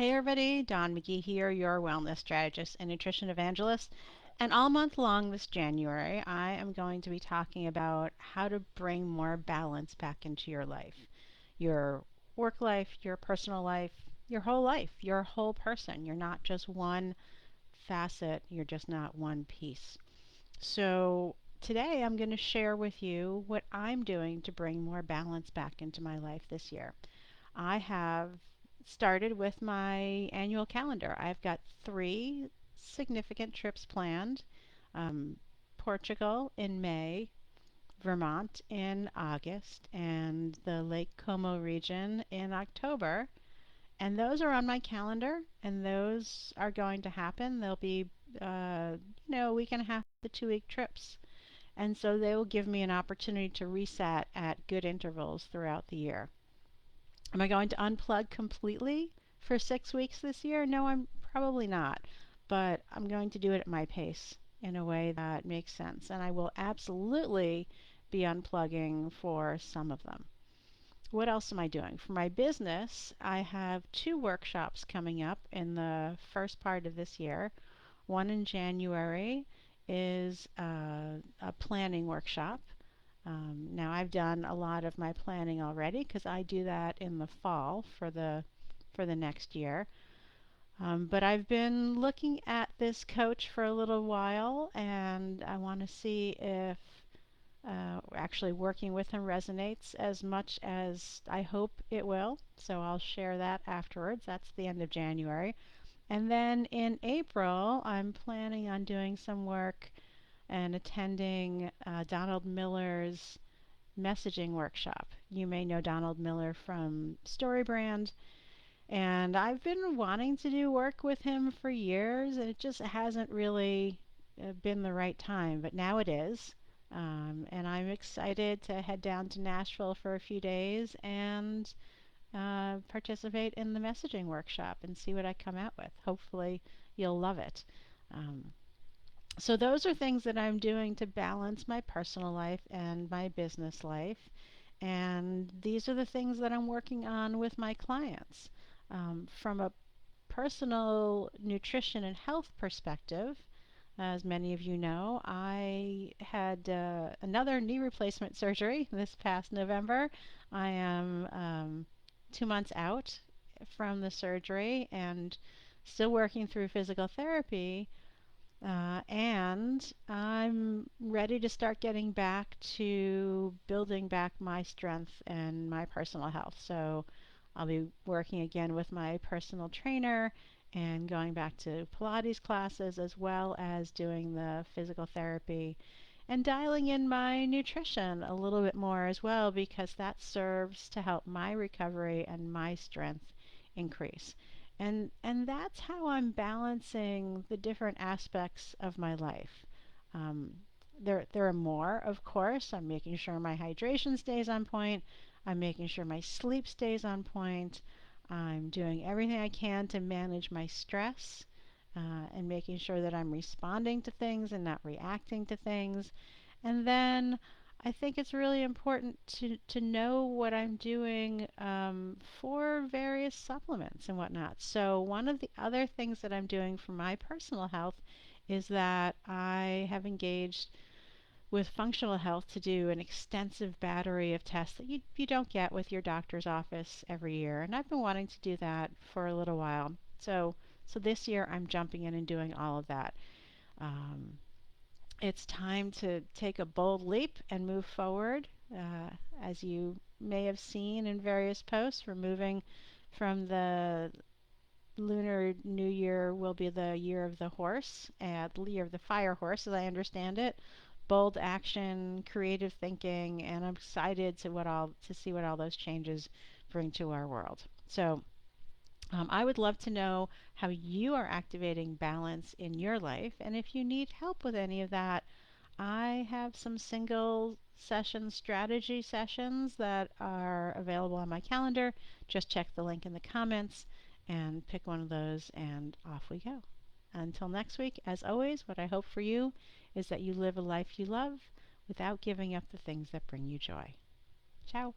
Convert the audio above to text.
Hey everybody, Dawn McGee here, your wellness strategist and nutrition evangelist. And all month long this January, I am going to be talking about how to bring more balance back into your life, your work life, your personal life, your whole person. You're not just one facet, you're just not one piece. So today I'm going to share with you what I'm doing to bring more balance back into my life this year. I have started with my annual calendar. I've got three significant trips planned: um, Portugal in May, Vermont in August, and the Lake Como region in October. And those are on my calendar, and those are going to happen. They'll be, a week and a half to 2 week trips. And so they will give me an opportunity to reset at good intervals throughout the year. Am I going to unplug completely for 6 weeks this year? No, I'm probably not. But I'm going to do it at my pace in a way that makes sense. And I will absolutely be unplugging for some of them. What else am I doing? For my business, I have two workshops coming up in the first part of this year. One in January is a planning workshop. Now I've done a lot of my planning already because I do that in the fall for the next year. But I've been looking at this coach for a little while, and I want to see if actually working with him resonates as much as I hope it will. So I'll share that afterwards. That's the end of January. And then in April, I'm planning on doing some work and attending Donald Miller's messaging workshop. You may know Donald Miller from StoryBrand, and I've been wanting to do work with him for years, and it just hasn't really been the right time, but now it is. And I'm excited to head down to Nashville for a few days and participate in the messaging workshop and see what I come out with. Hopefully, you'll love it. Um, so, those are things that I'm doing to balance my personal life and my business life. And these are the things that I'm working on with my clients. From a personal nutrition and health perspective, as many of you know, I had another knee replacement surgery this past November. I am 2 months out from the surgery and still working through physical therapy. And I'm ready to start getting back to building back my strength and my personal health. So I'll be working again with my personal trainer and going back to Pilates classes as well as doing the physical therapy and dialing in my nutrition a little bit more as well because that serves to help my recovery and my strength increase. And that's how I'm balancing the different aspects of my life. Um, there are more, of course. I'm making sure my hydration stays on point. I'm making sure my sleep stays on point. I'm doing everything I can to manage my stress and making sure that I'm responding to things and not reacting to things. And then I think it's really important to know what I'm doing for various supplements and whatnot. So, one of the other things that I'm doing for my personal health is that I have engaged with functional health to do an extensive battery of tests that you don't get with your doctor's office every year. And I've been wanting to do that for a little while. So this year I'm jumping in and doing all of that. Um, it's time to take a bold leap and move forward. As you may have seen in various posts, we're moving from the Lunar New Year will be the year of the horse, the year of the fire horse, as I understand it. Bold action, creative thinking, and I'm excited to see what all those changes bring to our world. So I would love to know how you are activating balance in your life, and if you need help with any of that, I have some single session strategy sessions that are available on my calendar. Just check the link in the comments and pick one of those, and off we go. Until next week, as always, what I hope for you is that you live a life you love without giving up the things that bring you joy. Ciao.